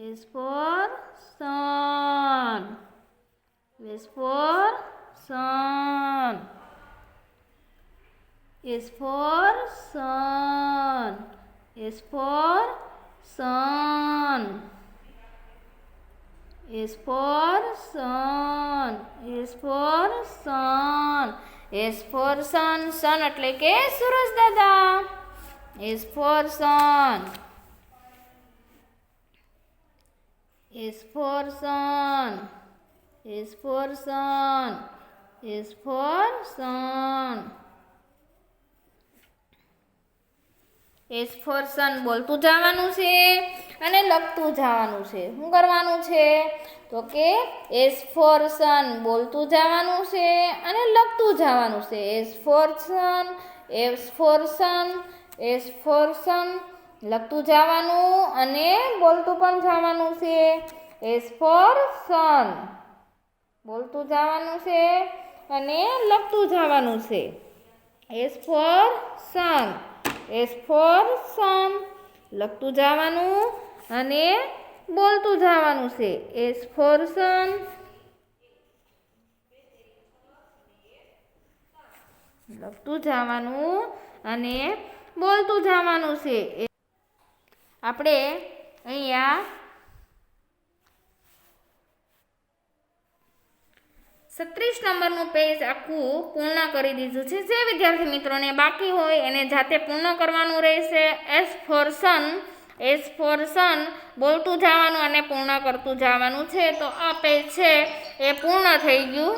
S for sun. S for sun. S for sun. S for sun. S for sun. S for sun. S for sun. Sun એટલે કે સૂરજ દાદા. S for sun. S for sun. S for sun. S for sun. S for sun બોલતું જવાનું છે અને લખતું જવાનું છે. શું કરવાનું છે તો કે S for sun બોલતું જવાનું છે અને લખતું જવાનું છે. S for sun. S for sun. S for sun લખતું જવાનું અને બોલતું પણ જવાનું છે. S for sun બોલતું જવાનું છે અને લખતું જવાનું છે. S for sun. S for sun લખતું જવાનું અને બોલતું જવાનું છે. S for sun. લખતું જવાનું અને બોલતું જવાનું છે. આપણે અહીંયા 36 નંબરનું પેજ આખું પૂર્ણ કરી દીધું છે. જે વિદ્યાર્થી મિત્રોને બાકી હોય એને જાતે પૂર્ણ કરવાનું રહેશે. S for sun. S for sun બોલતું જવાનું અને પૂર્ણ કરતું જવાનું છે. તો આ પેજ છે એ પૂર્ણ થઈ ગયું.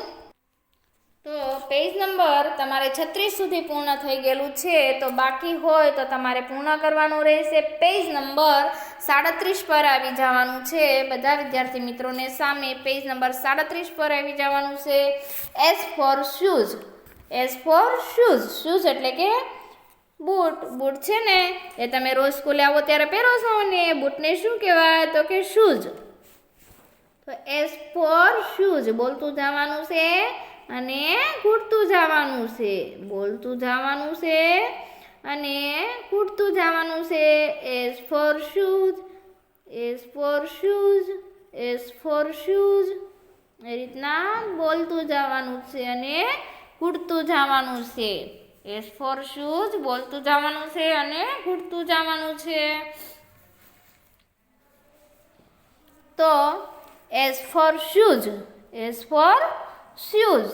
તો પેજ નંબર તમારે 36 સુધી પૂર્ણ થઈ ગયેલું છે. તો બાકી હોય તો તમારે પૂર્ણ કરવાનું રહેશે. પેજ નંબર 37 પર આવી જવાનું છે. બધા વિદ્યાર્થી મિત્રોને સામે પેજ નંબર 37 પર આવી જવાનું છે. S for shoes. S for shoes. Shoes એટલે કે બૂટ. બૂટ છે ને એ તમે રોજ સ્કૂલે આવો ત્યારે પહેરો છો ને એ બૂટને શું કહેવાય તો કે શૂઝ. તો S for shoes બોલતું જવાનું છે અને ઘૂંટતું જવાનું છે. બોલતું જવાનું છે અને ઘૂંટતું જવાનું છે. S for shoes. S for shoes. S for shoes એ રીતના બોલતું જવાનું છે અને ઘૂંટતું જવાનું છે. S for shoes બોલતું જવાનું છે અને ઘૂંટતું જવાનું છે. તો S for shoes. S for shoes.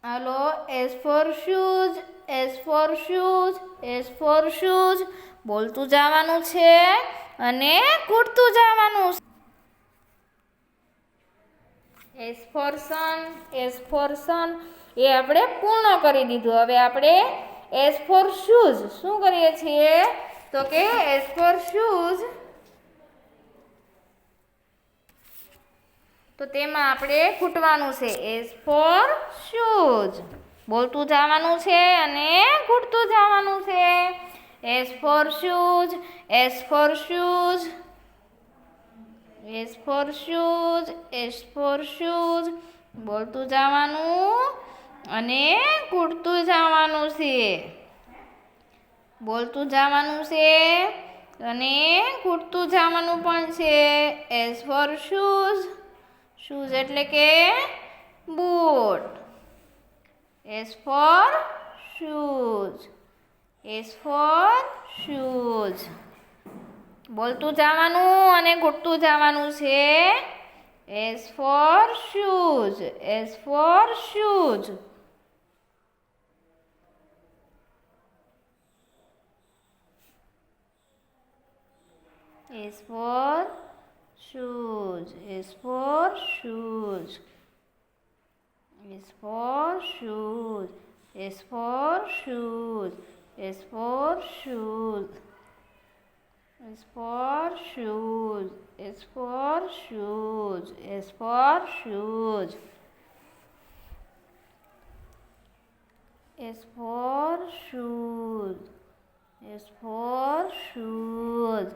Hello S for shoes. S for shoes. S for shoes બોલતું જવાનું છે અને ઘૂંટતું જવાનું છે. S for sun. S for sun એ આપણે પૂર્ણ કરી દીધું. હવે આપણે S for shoes શું કરીએ છીએ તો કે S for shoes તો તેમાં આપણે ઘૂંટવાનું છે. S for shoes બોલતું જવાનું છે અને ઘૂંટતું જવાનું છે. S for shoes. S for shoes. S for shoes. S for shoes બોલતું જવાનું અને ઘૂંટતું જવાનું છે. બોલતું જવાનું છે અને ઘૂંટતું જવાનું પણ છે. S for shoes. શૂઝ એટલે કે boot. S for shoes. S for shoes બોલતું જવાનું અને ઘૂંટતું જવાનું છે. S for shoes. S for shoes. S for shoes. S for shoes. S for shoes. S for shoes. S for shoes. S for shoes. S for shoes. S for shoes. S for shoes. S for shoes.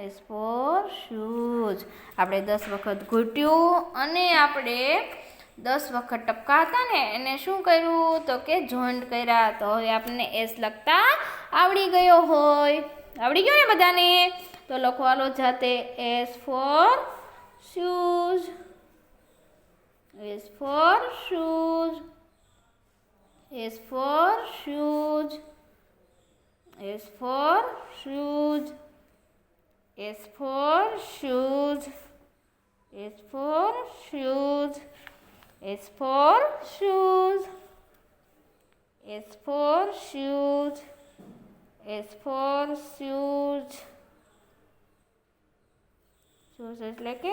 S for shoes આપણે 10 વખત ઘૂંટ્યું અને આપણે 10 વખત ટપકા હતા ને એને શું કર્યું તો કે જોઈન્ટ કર્યા. તો હવે આપણને S લખતા આવડી ગયો હોય. આવડી ગયો ને બધાને? તો લખવાનો જાતે S for shoes, S for shoes, S for shoes, S for shoes, S for shoes, S for shoes, S for shoes, S for shoes, S for shoes. Shoes એટલે કે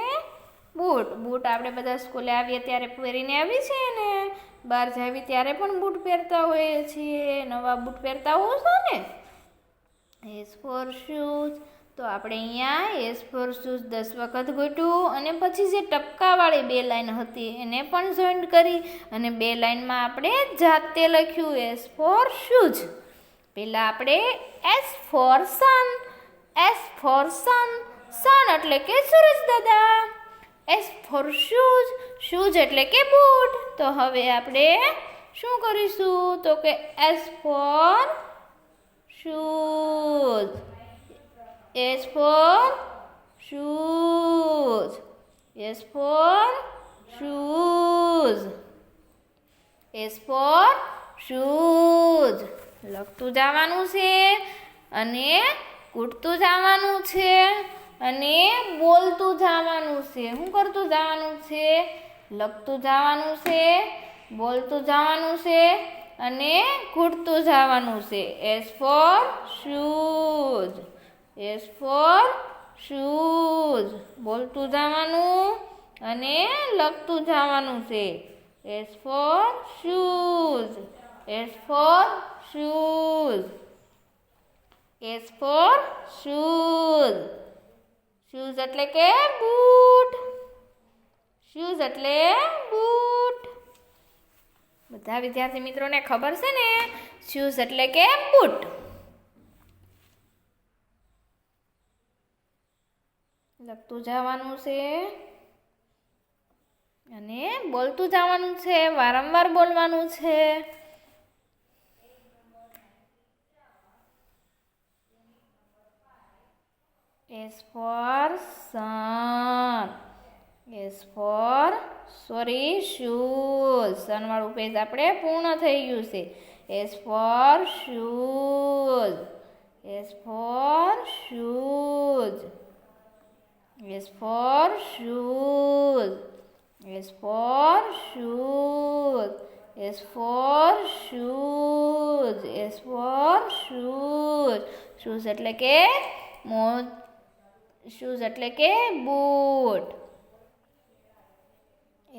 બૂટ. બૂટ આપણે બધા સ્કૂલે આવીએ ત્યારે પહેરીને આવી છીએ ને, બહાર જાવી ત્યારે પણ બૂટ પહેરતા હોઈએ છીએ, નવા બૂટ પહેરતા હોવ છો ને. S for shoes. તો આપણે અહીંયા એસ ફોર શૂઝ 10 વખત ગોટ્યું અને પછી જે ટપકાવાળી 2 લાઈન હતી એને પણ જોઈન્ટ કરી અને 2 લાઈનમાં આપણે જાતે લખ્યું એસ ફોર શૂઝ. પહેલાં આપણે S for sun, S for sun, sun એટલે કે સૂરજ દાદા. એસ ફોર શૂઝ, શૂઝ એટલે કે બૂટ. તો હવે આપણે શું કરીશું તો કે S for shoes, S for shoes, S for shoes, S for shoes. લખતું જવાનું છે અને કૂટતું જવાનું છે અને બોલતું જવાનું છે. શું કરતું જવાનું છે? લખતું જવાનું છે, બોલતું જવાનું છે અને કૂટતું જવાનું છે. S for shoes, S for shoes. બોલતું જવાનું અને લખતું જવાનું છે. S for shoes, S for shoes, S for shoes. Shoes એટલે કે બૂટ, શૂઝ એટલે બૂટ. બધા વિદ્યાર્થી મિત્રોને ખબર છે ને શૂઝ એટલે કે બૂટ. લખતું જવાનું છે અને બોલતું જવાનું છે, વારંવાર બોલવાનું છે. S for sun, S for shoes. સન વાળું પેજ આપણે પૂર્ણ થઈ ગયું છે. S for shoes, S for shoes, S for shoes, S for shoes, S for shoes, S for shoes. Shoes એટલે કે શૂઝ એટલે કે boot.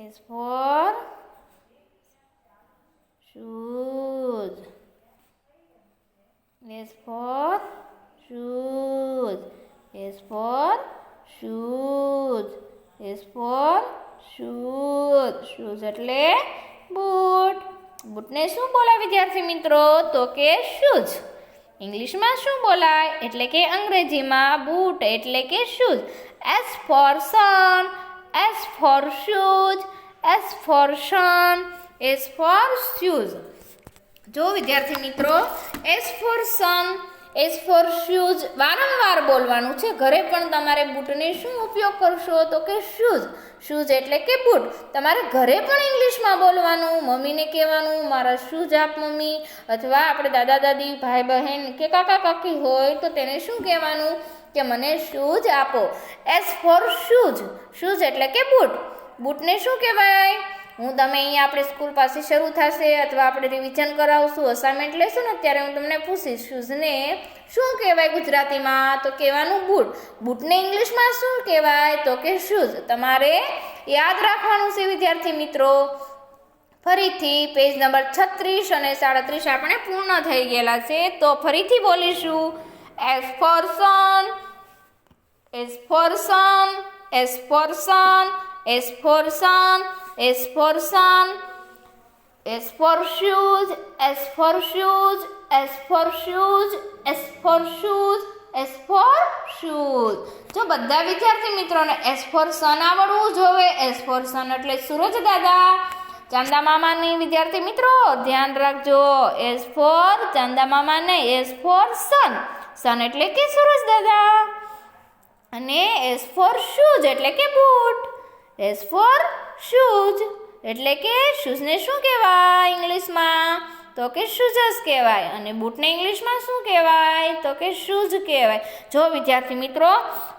S for shoes, S for shoes, S for shoes, S for shoes. Shoes એટલે boot. બૂટને શું બોલાય વિદ્યાર્થી મિત્રો તો કે શૂઝ. ઇંગ્લિશમાં શું બોલાય એટલે કે અંગ્રેજીમાં બૂટ એટલે કે shoes. S for sun, S for shoes, S for sun, S for shoes. જો વિદ્યાર્થી મિત્રો S for sun, S for shoes વારંવાર બોલવાનું છે. ઘરે પણ તમારે બૂટને શું ઉપયોગ કરશો તો કે શૂઝ. શૂઝ એટલે કે બૂટ. તમારે ઘરે પણ ઇંગ્લિશમાં બોલવાનું, મમ્મીને કહેવાનું મારા શૂઝ આપ મમ્મી, અથવા આપણે દાદા દાદી, ભાઈ બહેન કે કાકા કાકી હોય તો તેને શું કહેવાનું કે મને શૂઝ આપો. એસ ફોર શૂઝ, શૂઝ એટલે કે બૂટ. બૂટને શું કહેવાય? હું તમે અહીંયા આપણે સ્કૂલ પાસે શરૂ થશે અથવા આપણે રિવિઝન કરાવશું, અસાઇનમેન્ટ લેશું ને ત્યારે હું તમને પૂછીશ શૂઝને શું કહેવાય ગુજરાતીમાં તો કહેવાનું બૂટ. બૂટને ઇંગ્લિશમાં શું કહેવાય તો કે શૂઝ. તમારે યાદ રાખવાનું છે વિદ્યાર્થી મિત્રો. ફરીથી પેજ નંબર 36 અને 37 આપણે પૂર્ણ થઈ ગયેલા છે. તો ફરીથી બોલીશું. S for sun, S for sun, S for sun, S for sun, S for sun, S for shoes, S for shoes, S for shoes, S for shoes, S for shoes. જો બધા વિદ્યાર્થી મિત્રોને S for sun આવડવું જોવે. S for sun એટલે સૂરજ દાદા, ચાંદા મામાની વિદ્યાર્થી મિત્રો ધ્યાન રાખજો. S for ચાંદા મામા નહીં, S for sun. sun એટલે કે સૂરજ દાદા. અને એસ ફોર શૂઝ એટલે કે બૂટ. એસ ફોર શૂઝ એટલે કે શૂઝને શું કહેવાય ઇંગ્લિશમાં? તો કે શૂઝસ કહેવાય. અને બૂટને ઇંગ્લિશમાં શું કહેવાય? તો કે શૂઝ કહેવાય. જો વિદ્યાર્થી મિત્રો,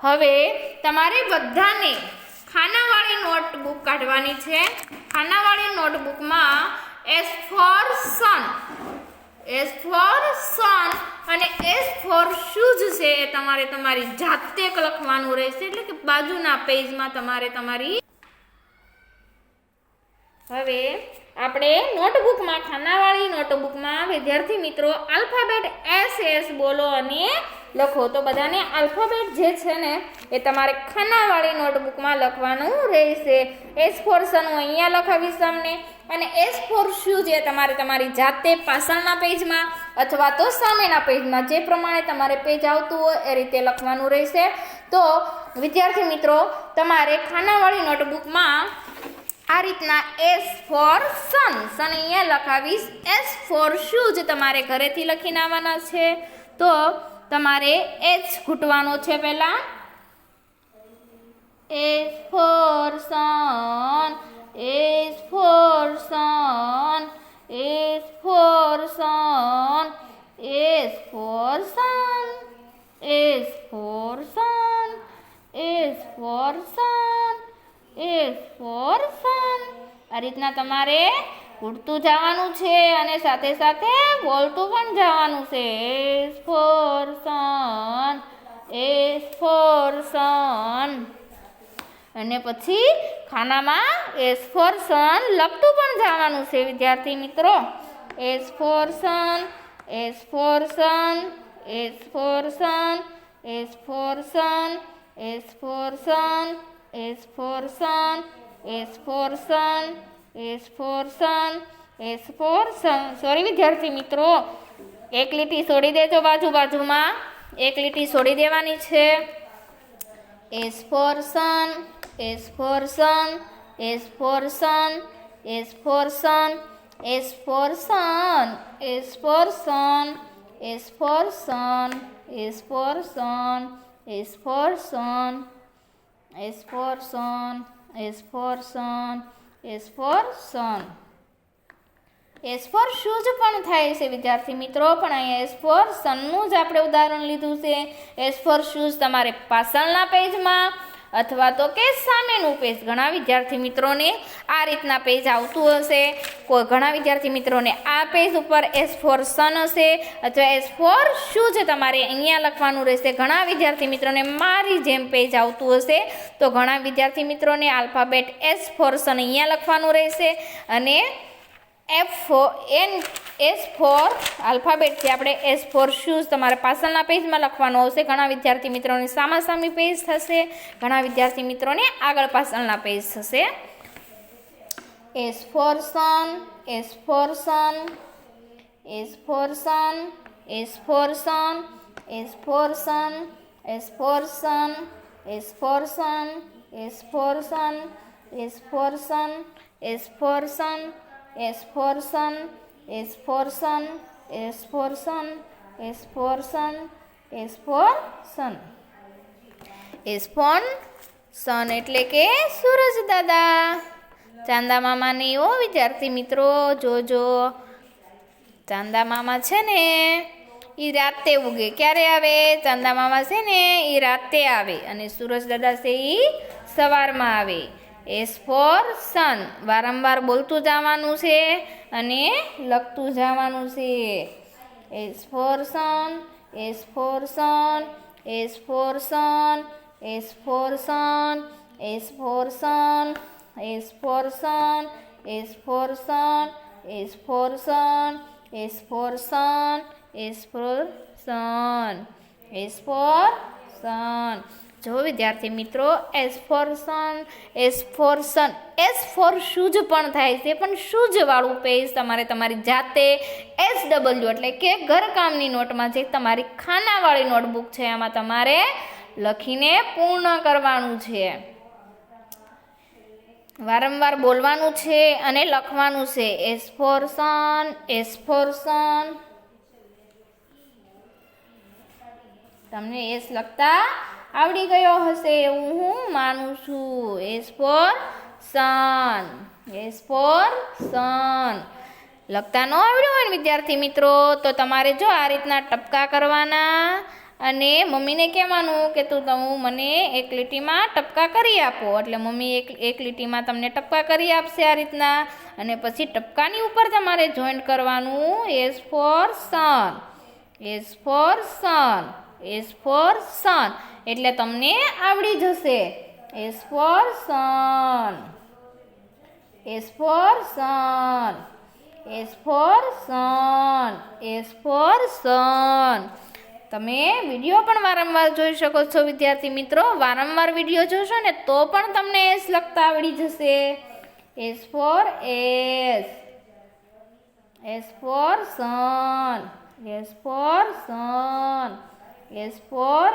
હવે તમારે બધાને ખાનાવાળી નોટબુક કાઢવાની છે. ખાનાવાળી નોટબુકમાં એસ ફોર સન અને એસ ફોર શૂઝ છે એ તમારે તમારી જાતે લખવાનું રહેશે. એટલે કે બાજુના પેજમાં તમારે તમારી. હવે આપણે નોટબુકમાં, ખાનાવાળી નોટબુકમાં વિદ્યાર્થી મિત્રો આલ્ફાબેટ એસ બોલો અને લખો. તો બધાને આલ્ફાબેટ જે છે ને એ તમારે ખાનાવાળી નોટબુકમાં લખવાનું રહેશે. એસ ફોર સન હું અહીંયા લખાવીશ તમને, અને એસ ફોર શૂઝ એ તમારે તમારી જાતે પાછળના પેજમાં અથવા તો સામેના પેજમાં જે પ્રમાણે તમારે પેજ આવતું હોય એ રીતે લખવાનું રહેશે. તો વિદ્યાર્થી મિત્રો, તમારે ખાનાવાળી નોટબુકમાં આ રીતના એસ ફોર સન અહીંયા લખાવીશ. એસ ફોર શૂઝ તમારે ઘરેથી લખીને આવવાના છે. તો તમારે એચ ઘૂંટવાનો છે પહેલા. S for sun, S for sun, S for sun, S for sun, S for sun, S for sun, S for સન. આ રીતના તમારે ઉડતું જવાનું છે અને સાથે સાથે બોલતું પણ જવાનું છે. S for sun, S for સન. અને પછી ખાનામાં એસ ફોર સન લખતું પણ જવાનું છે વિદ્યાર્થી મિત્રો. S for sun, S for sun, S for sun, S for sun, S for sun, S for sun, S for sun, S for sun, S for son. Sorry વિદ્યાર્થી મિત્રો, એક લીટી છોડી દેજો બાજુમાં. એક લીટી છોડી દેવાની છે. S for sun, S for sun, S for sun, S for sun, S for sun, S for sun, S for sun, S for sun, S for sun, S for sun, S for sun, S for sun. S for shoes પણ થાય છે વિદ્યાર્થી મિત્રો, પણ અહીંયા S four સનનું જ આપણે ઉદાહરણ લીધું છે. એસ ફોર શૂઝ તમારે પાછળના પેજમાં અથવા તો કે સામેનું પેજ. ઘણા વિદ્યાર્થી મિત્રોને આ રીતના પેજ આવતું હશે. ઘણા વિદ્યાર્થી મિત્રોને આ પેજ ઉપર એસ ફોર સન હશે અથવા એસ ફોર શૂઝ તમારે અહીંયા લખવાનું રહેશે. ઘણા વિદ્યાર્થી મિત્રોને મારી જેમ પેજ આવતું હશે. તો ઘણા વિદ્યાર્થી મિત્રોને આલ્ફાબેટ એસ ફોર સન અહીંયા લખવાનું રહેશે અને એસ ફોર આલ્ફાબેટ છે આપણે એસ ફોર શૂઝ તમારે પાછળના પેજમાં લખવાનું આવશે. ઘણા વિદ્યાર્થી મિત્રોને સામાસામી પેજ થશે, ઘણા વિદ્યાર્થી મિત્રોને આગળ પાછળના પેજ થશે. S for sun, S for sun, S for sun, S for sun, S for sun, S for sun, S for sun, S for sun, S for sun, S for sun, S for sun, S for sun, S for sun, S for sun, S for sun. S for સન એટલે કે સૂરજ દાદા, ચાંદા મામાને એવો વિદ્યાર્થી મિત્રો જોજો. ચાંદા મામા છે ને એ રાતે ઉગે. ક્યારે આવે? ચાંદા મામા છે ને એ રાતે આવે અને સૂરજ દાદા છે એ સવારમાં આવે. એસ ફોર સન વારંવાર બોલતું જવાનું છે અને લખતું જવાનું છે. S for sun, S for sun, S for sun, S for sun, S for sun, S for sun, S for sun, S for sun, S for sun, S for sun, S for sun. જો વિદ્યાર્થી મિત્રો, S for sun, S for sun, S for shoes પણ થાય છે, પણ શૂઝવાળું page તમારે તમારી જાતે SW એટલે કે ઘરકામની નોટમાં જે તમારી ખાનાવાળી નોટબુક છે એમાં તમારે લખીને પૂર્ણ કરવાનું છે. વારંવાર બોલવાનું છે અને લખવાનું છે. S for sun, S for સન. તમને એસ લખતા આવડી ગયો હશે એવું હું માનું છું. S for sun. S for સન. લખતા ન આવડ્યું હોય ને વિદ્યાર્થી મિત્રો તો તમારે જો આ રીતના ટપકા કરવાના અને મમ્મીને કહેવાનું કે તું મને એક લીટીમાં ટપકા કરી આપો, એટલે મમ્મી એક લીટીમાં તમને ટપકા કરી આપશે આ રીતના. અને પછી ટપકાની ઉપર તમારે જોઈન્ટ કરવાનું S for sun. S for sun. S for સન એટલે તમને આવડી જશે. S for sun. S for sun. S for sun. S for સન. તમે વિડીયો પણ વારંવાર જોઈ શકો છો વિદ્યાર્થી મિત્રો. વારંવાર વિડીયો જોશો ને તો પણ તમને એસ લખતા આવડી જશે. S for S. S for sun. S for sun. S for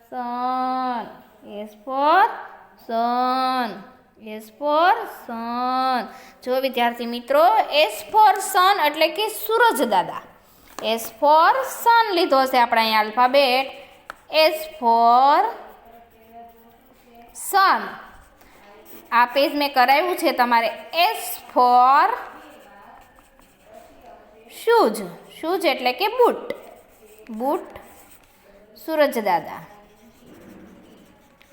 sun. S for sun. S for sun. જો વિદ્યાર્થી મિત્રો એસ ફોર સન એટલે કે સૂરજ દાદા. એસ ફોર સન લીધો છે આપણે અહીંયા આલ્ફાબેટ. એસ ફોર સન. આ પેજ મેં કરાવ્યું છે તમારે. S for shoes. શૂઝ એટલે કે બૂટ. બૂટ સૂરજ દાદા.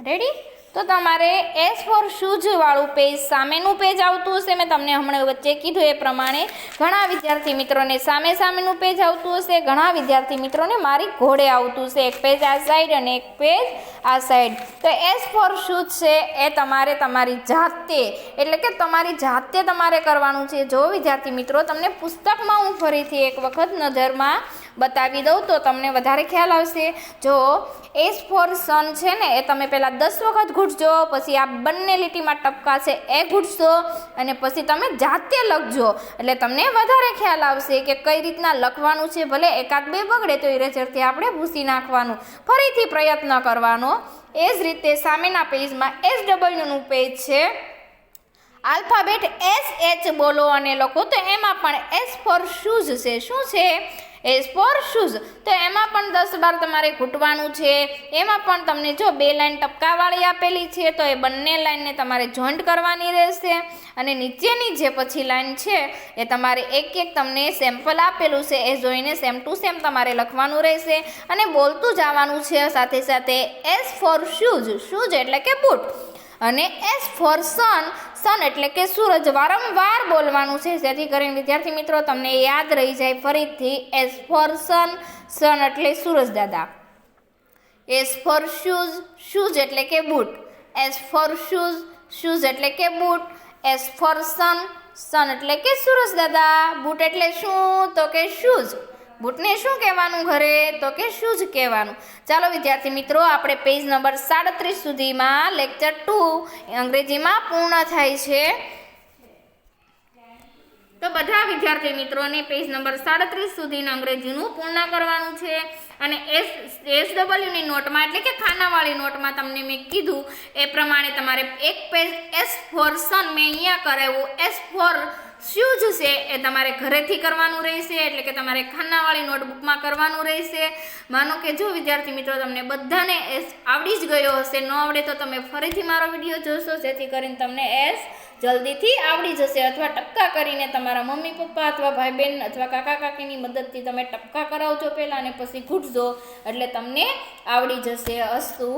રેડી? તો તમારે એસ ફોર શૂઝ વાળું પેજ સામેનું પેજ આવતું હશે. મેં તમને હમણાં વચ્ચે કીધું એ પ્રમાણે ઘણા વિદ્યાર્થી મિત્રોને સામેનું પેજ આવતું હશે, ઘણા વિદ્યાર્થી મિત્રોને મારી ઘોડે આવતું હશે. એક પેજ આ સાઈડ અને એક પેજ આ સાઈડ. તો એસ ફોર શૂઝ છે એ તમારે તમારી જાતે એટલે કે તમારી જાતે તમારે કરવાનું છે. જો વિદ્યાર્થી મિત્રો તમને પુસ્તકમાં હું ફરીથી એક વખત નજરમાં બતાવી દઉં તો તમને વધારે ખ્યાલ આવશે. જો એસ ફોર સન છે ને એ તમે પહેલાં 10 વખત ઘૂંટજો, પછી આ બંને લીટીમાં ટપકા છે એ ઘૂંટશો અને પછી તમે જાતે લખજો એટલે તમને વધારે ખ્યાલ આવશે કે કઈ રીતના લખવાનું છે. ભલે એકાદ બે બગડે તો ઇરેઝરથી આપણે ભૂસી નાખવાનું, ફરીથી પ્રયત્ન કરવાનો. એ જ રીતે સામેના પેજમાં SWનું પેજ છે. આલ્ફાબેટ SH બોલો અને લખો તો એમાં પણ એસ ફોર શૂઝ છે. શું છે? S for shoes. તો એમાં પણ 10 બાર તમારે ઘૂંટવાનું છે. એમાં પણ તમને જો 2 લાઈન ટપકાવાળી આપેલી છે તો એ બંને લાઈનને તમારે જોઈન્ટ કરવાની રહેશે. અને નીચેની જે પછી લાઈન છે એ તમારે એક તમને સેમ્પલ આપેલું છે એ જોઈને સેમ ટુ સેમ તમારે લખવાનું રહેશે અને બોલતું જવાનું છે સાથે સાથે. S for shoes. શૂઝ એટલે કે બૂટ. અને એસ ફોર સન. સન એટલે કે સૂરજ. વારંવાર બોલવાનું છે જેથી કરીને વિદ્યાર્થી મિત્રો તમને યાદ રહી જાય ફરીથી. S for sun. સન એટલે સૂરજ દાદા. S for shoes. શૂઝ એટલે કે બૂટ. S for shoes. શૂઝ એટલે કે બૂટ. S for sun. સન એટલે કે સૂરજ દાદા. બૂટ એટલે શું? તો કે શૂઝ. બૂટને શું કહેવાનું ઘરે? તો કે શૂઝ કહેવાનું. ચાલો વિદ્યાર્થી મિત્રો આપણે પેજ નંબર 37 સુધીમાં લેક્ચર 2 અંગ્રેજીમાં પૂર્ણ થાય છે. તો બધા વિદ્યાર્થી મિત્રોને પેજ નંબર 37 સુધીનું અંગ્રેજીનું પૂર્ણ કરવાનું છે. અને SWની નોટમાં એટલે કે ખાનાવાળી નોટમાં તમને મેં કીધું એ પ્રમાણે તમારે એક પેજ એસ ફોર સન મેં અહીંયા કરાવ્યું. એસ ફોર શૂઝ છે એ તમારે ઘરેથી કરવાનું રહેશે એટલે કે તમારે ખાનાવાળી નોટબુકમાં કરવાનું રહેશે. માનો કે જો વિદ્યાર્થી મિત્રો તમને બધાને એસ આવડી જ ગયો હશે, ન આવડે તો તમે ફરીથી મારો વિડીયો જોશો જેથી કરીને તમને એસ જલ્દીથી આવડી જશે. અથવા ટપકા કરીને તમારા મમ્મી પપ્પા અથવા ભાઈ બહેન અથવા કાકા કાકીની મદદથી તમે ટપકા કરાવજો પહેલાં અને પછી ઘૂંટજો એટલે તમને આવડી જશે. અસ્તુ.